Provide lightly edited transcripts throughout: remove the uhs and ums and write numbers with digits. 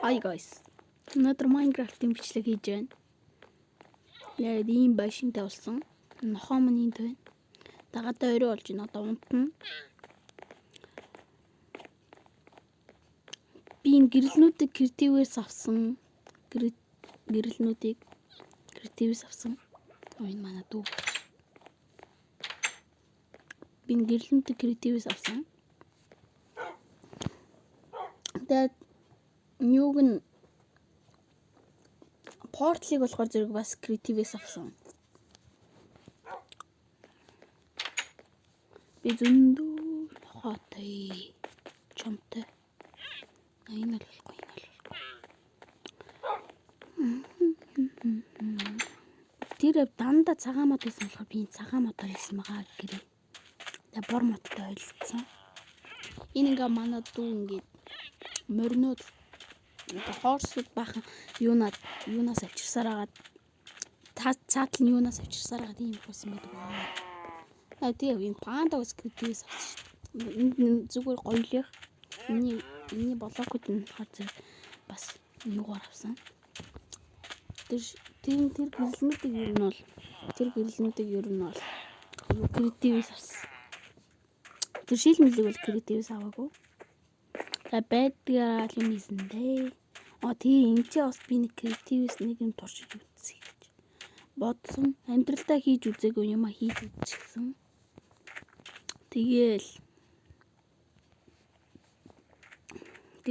Hi guys. Өнөөдөр Minecraft-ийн бичлэг хийж байна. Яг ийм байшинтай болсон. Нохоо минь энд байна. Дагаад орой болж байна. Одоо унтна. Би энэ гэрэлнүүдийг креативээс авсан. Гэрэлнүүдийг креативээс авсан. Энэ манай дүү. Би энэ гэрэлнүүдийг креативээс авсан. Тэгээд ньюг нь портлыг болохоор зэрэг бас креативээс авсан. Би зөндөө хоотой чамтай. Энэ л болохгүй энэ л. Тэр дандаа цагаан мод байсан болохоор би цагаан мод хэлсэн байгаа гэрээ. Тэгээ бор модтой ойлцсон. Энэ ингээ манай дүү ингээд морнод хорсууд бахан юунаас авчирсаар агаад цаатал нь юунаас авчирсаар агаад ийм болсон байдаг аа. Тэгээ энэ пандагс креативээс авсан шүү. Энд зүгээр гоёлих. Миний блокууд нь хазар бас юугаар авсан. Тэр гэрэлнүүдийг ер нь бол креативээс авсан. Тэр шилмэлийг бол креативээс аваагүй. Байдгаа юм ийсэндээ. Тэгээ энэ ч бас би нэг креативээс нэг юм туршиж үзье гэж бодсон. Амьдралдаа хийж үзээгүй юм а хийж үзчихсэн. Тэгээл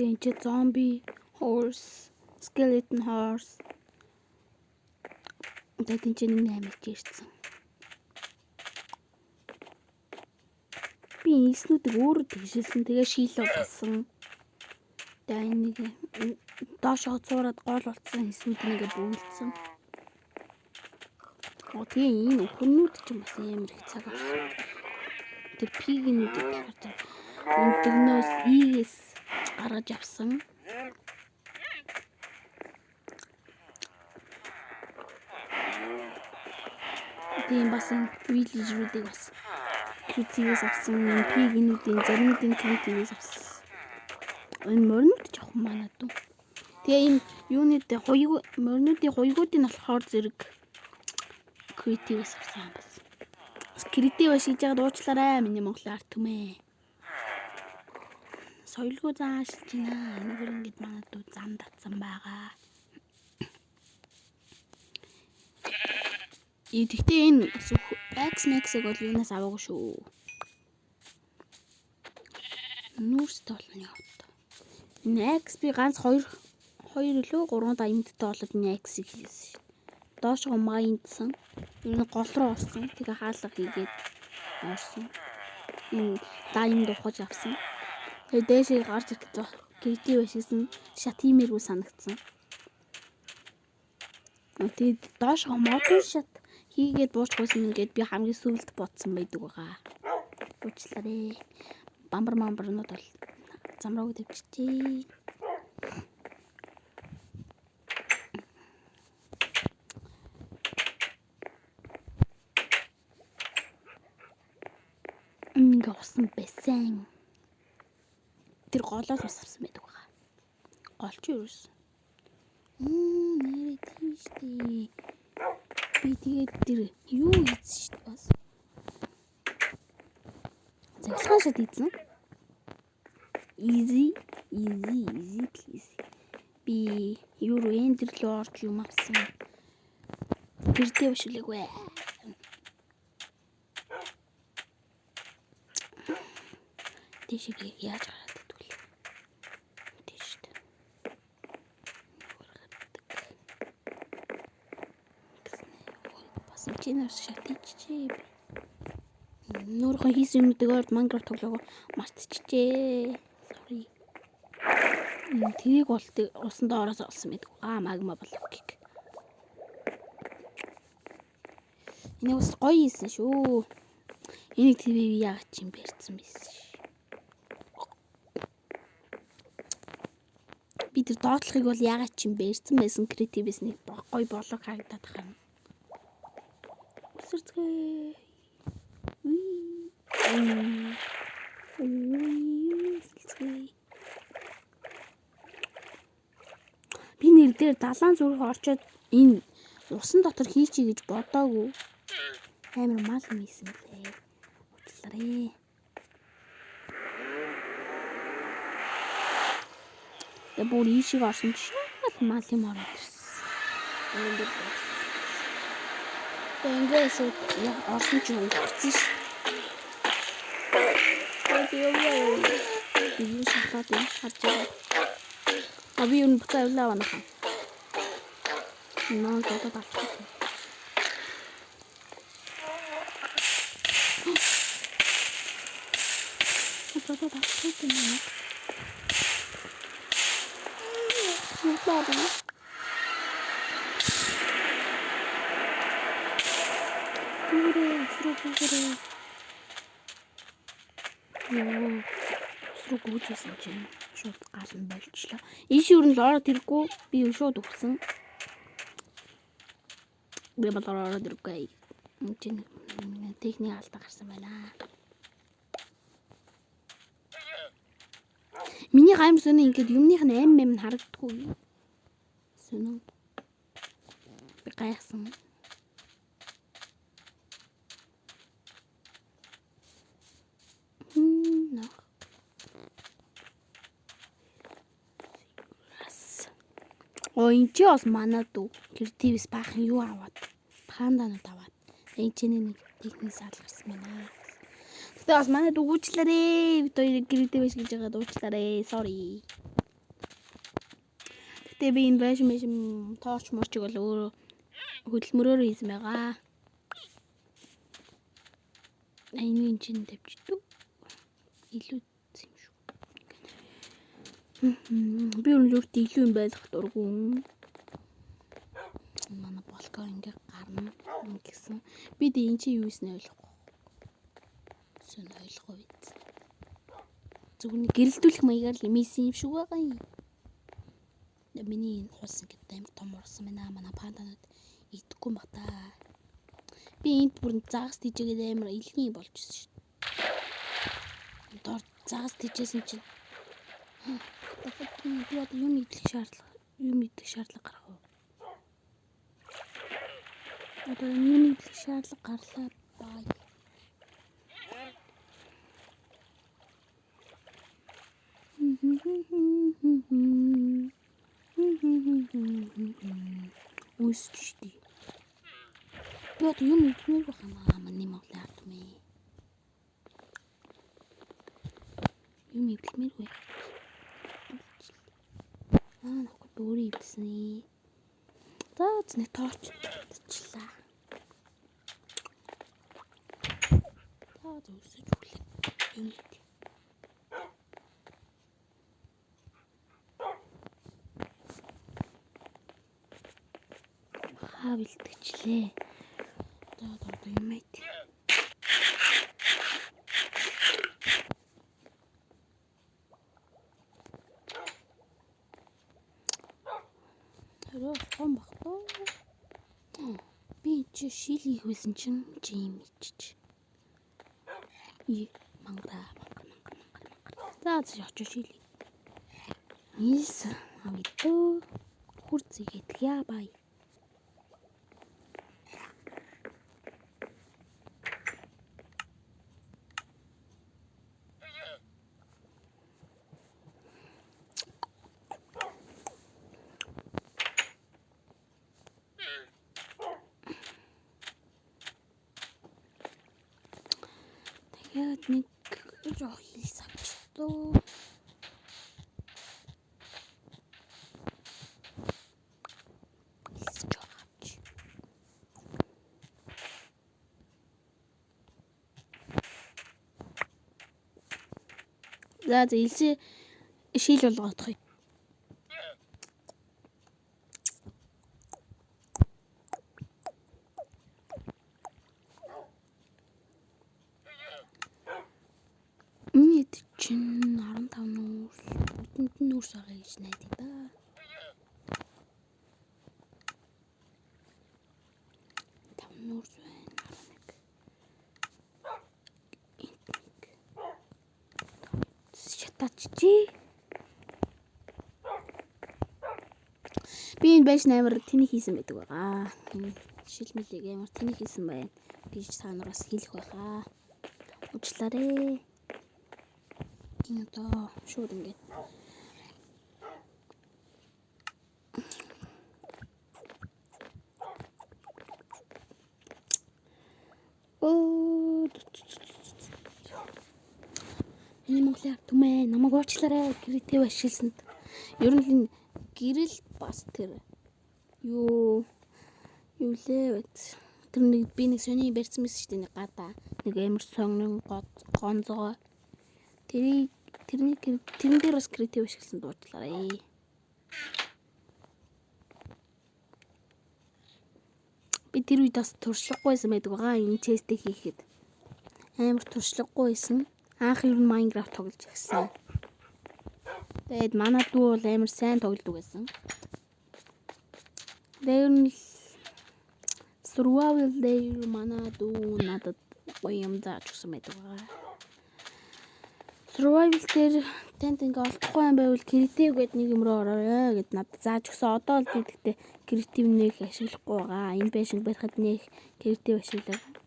энэ ч зомби, horse, skeleton horse. Тэгээд энэ ч нэг амиж ирсэн. Би ийснүүдийг өөрөө тэгшилсэн. Тэгээ шийл болгосон. Тэгээ нэг доошоо цуураад гол болцсон эсвүүд нэгэ бүүлдсэн. Тэгээ энэ өхөрнүүд ч бас амар их цаг авсан. Тэр пигнүүдийг болохоор өндөгнөөс ийгээс гаргаж авсан. Тэгээ бас энэ виллежрүүдийг бас креативээс авсан. Энэ пигнүүдийн заримдын креативээс авсан. Энэ морнууд жоохон манад дүү. Тэгээ энэ юунуудын морнуудын хуйгуудын болохоор зэрэг креативээс авсан бас. Креативээс хийж яагаад уучлаарай миний монголын арт түмээ. Соёлгүй заашилж байна. Энэгээр ингэж манад дүү зам татсан байгаа. Гэхдээ энэ X-Max-ыг бол юунаас аваагүй шүү. Нүүрстэй болно яваа. Энэ X би ганц 2 илүү 3 даимдтай болоод энэ X-ийг хийсэн шүү. Доош гомаайндсан. Энэ гол руу орсон. Тэгээ хаалга хийгээд орсон. Энэ даимд ухаж авсан. Тэгээ дээшээ гарч ирэх креатив ашигсан шат тиймэргүй санагдсан. Тэгээд доош модуль шат хийгээд буучгүйсэн ингээд би хамгийн сүүлд бодсон байдаг байгаа. Уучлаарай. Бамбарнууд бол замраагүй төвчтэй. Ингээ усан байсан. Тэр голоос ус авсан байдаг байгаа. Гол ч юу юусэн. Нэрээ тийштэй. Би тэгээд тэр юу хийсэн шүү дээ бас. Захилгаан шат хийсэн. Easy please. Би юу руу эндэр лөө орж юм авсан. Гэрдээ бишүүлээгүй. Тийшээ яаж гараад идвэл. Тийштэй. Бас чинээс шатчихжээ. Нуурхан хийсэн юмнуудыг орд Minecraft тоглоого мартчихжээ. Sorry. Тэрийг бол усан доороос олсон байдаг. Магма блокийг. Энэ бас гоё хийсэн шүү. Энийг тэр яагаад ч юм барьсан байсан. Би тэр доотлохыг бол яагаад ч юм барьсан байсан креативээс нэг гоё блок харагдаад байна. Үсэрцгээ. гэр дээр далайн зүрх орчоод энэ усан дотор хийчихье гэж бодоогүй. Амар мал юм ийсэн лээ. Уучлаарай. Бүр ийшиг орсон чинь мал юм ороод ирсэн. Ингээд шууд орсон чинь өгсөн ш. Юу шахаад юм хаж. Би юу буцаа явлаа ванах. Наа одоо талах. Одоо талах юм. Баби. Гүрээ. Яа. Сруу гүйжсэн чинь шууд гал нь болчихлоо. Ийш юу н л ороод ирэхгүй. Би шууд өгсөн. Би болоод ирэхгүй. Энд техник алдаа гарсан байна. Миний гаймс өнө ингээд юмных нь амм харагддаггүй. Сүнэн. Би гайхсан. Энд чи бас манад уу. Креативс баахан юу аваад. Панданууд аваад. Энд чи нэг техник салгарсан байна. Тэгтээ бас манад өгөөчлээрээ. Бид хоёрыг креативс гэж яагаад уучлаарай. Sorry. Тэгтээ би энэ байш торч морчиг бол өөрөө хөдөлмөрөөр хийсэн байгаа. Энэ чинь тавьчихдаг. Илүү юм шүү. Би өөртөө илүү юм байх дурггүй. Манай болкоо ингээ гарна гэсэн. Бид энэ чи юу ийснэ ойлгохгүй. Сүн ойлгохгүй биз. Зөвхөн гэрэлтүүлэх маягаар л имсэн юм шиг байгаа юм. Миний энэ хулс ингээд амар том орсон байна. Манай панданууд идэхгүй баг та. Би энд бүр заагс тийжгээд амар илгийн болчихсон шүү. Дор заагс тийжсэн чинь би одоо юм идэх шаардлага гарах уу? Одоо юм идэх шаардлага гарлаа бай. Үсчтэй. Би одоо юм идэх байх юм аа миний моглоо артмээ. Юм идэлмээргүй. Нахгүй өөрөө идсэн. За зэний торч татчихлаа. За зүсэж хүлээ. Юм идэх. Бэлтгэлээ. Одоо юм идэх. Том багтаа. Би чи шил хийх байсан чинь юм ичиж. Мангара. За очиж шил. Нис авидөө хурцгээд яа бай. Тэгээд нэг жоох хийс авчихлоо. За илсээ шил болгоодох юм. Энд чинь 15 нүүрс, бүтэнд нүүрс байгаа гэж найдаа да. Нүүрс байна. 11. Шатаач чи. Би энэ байж амар тэний хийсэн байдаг байгаа. Шилмэлийг амар тэний хийсэн байна гэж та нараас хэлэх байхаа. Уучлаарай. Энэ одоо шууд ингээд. Энэ Монголын түмэн намайг уучлаарай гэрээтэй ашигласанд. Ер нь энэ гэрэл бас тэр юу лээ вэ? Тэр нэг би нэг сони барьсан мэс шүү дээ, нэг гадаа нэг амар сонгон гонзоо. Тэрэн дээр бас креатив ашигласан дуучлаарай. Би тэр үед бас туршлагагүйсэн байдаг байгаа. Энэ тестийг хийхэд амар туршлагагүйсэн. Анх ер нь Minecraft тоглож ирсэн. Тэгээд манай дүү бол амар сайн тоглодог байсан. Тэгээд survival дээр манай дүү надад гоё юм зааж өгсөн байдаг байгаа. Survival дээр танд ингээ олдохгүй юм байвал креатив гэдэг нэг юм руу ороорой гэд надад зааж өгсөн. Одоо л би тэгтээ креатив нэг ашиглахгүй байгаа. Энэ байшинг барихад нэг креатив ашиглав.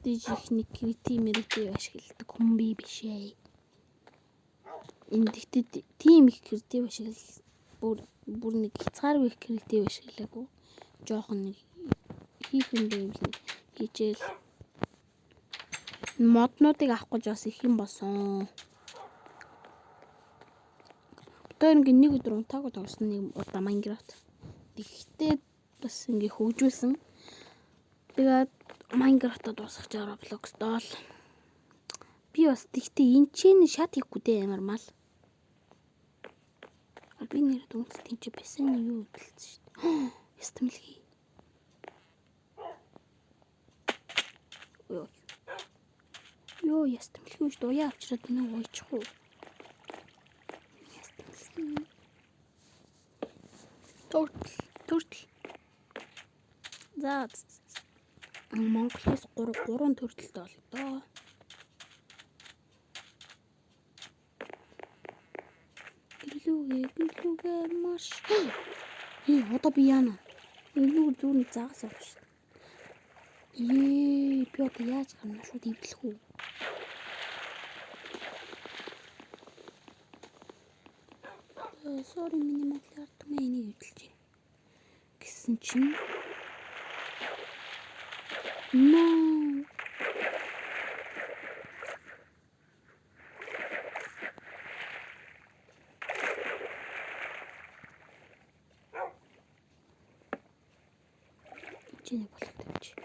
Дижихний креатив ашигладаг хүн би биш ээ. Энэ тэгтээ тим их креатив ашиглал бүр нэг хязгааргүй их креатив ашиглаагүй. Жохон нэг хийх юм байвал хийжээл. Моднуудыг авах гэж бас их юм болсон. Одоо ингээ нэг өдөр унтаагүй тоглосон нэг удаа Minecraft. Тэгэхдээ бас ингээ хөгжүүлсэн. Тэгээд Minecraft-д дуусгаж байгаа Roblox доол. Би бас тэгтээ энэ чинь шат хийхгүй дээ амар мал. Би нэр дүнс тийч байсан юу хэлсэн шүү дээ. Ястамлги. Йоо ястамлги шүү дээ. Уяа авчираад нэг уйчих уу. Ястамлги. Туртл. За Монголоос 3 төрөлтэй бол доо. Гэлүүгээ маш. Одоо би яана. Гэлүү зүүн заагас авах шүү дээ. Би одоо яаж гарна шууд ивлэх үү? Sorry миний Монголын ард түмэн энийг ивлэж. Гэсэн чинь No. Чиний болгоч.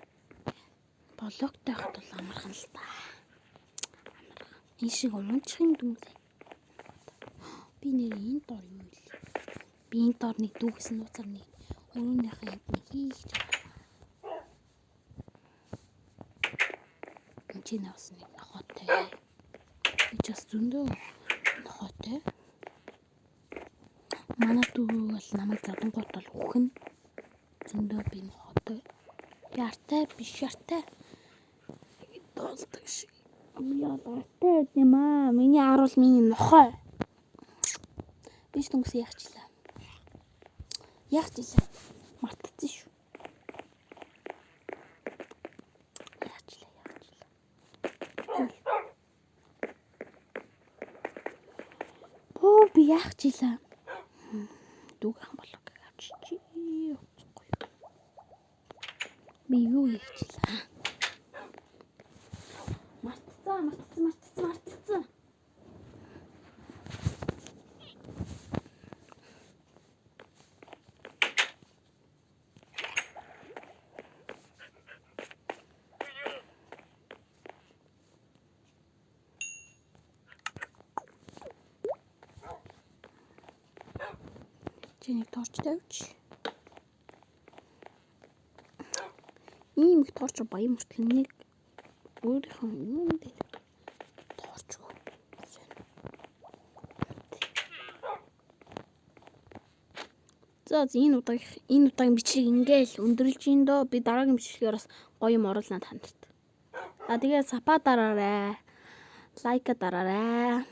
Болготой хат бол амархан л та. Амархан. Энэ шиг унчих юм дүнлээ. Би нэр энэ дор юм л. Би энэ дор нэг дүүгсэн нууцар нэг өөрөөнийхөө юм хийж чи нас нэг нохотой. Би ч бас зөндөө нохотой. Манай дүү бол намайг задангуут бол үхэн. Зөндөө би нохотой. Яртай биш яртай. Долдог шиг. Яа дартай юм аа. Миний ар бол миний нохой. Биш түнс яахчлаа. Яахчлаа. Мартчихсан шүү. Би яах жилаа. Дүүг ам болоо гэж чи. Би юу яах жилаа. Мартцсан. Чиний торч тавьч. Ийм их торч баян мөртлөн нэг өөрийнхөө юм дээр торч гоо. За энэ удаагийн бичлэг ингээл өндөрлж ин доо. Би дараагийн бичлэгээр бас гоё юм оруулна танарт. Тэгээ сапа дараарай. Лайка дараарай.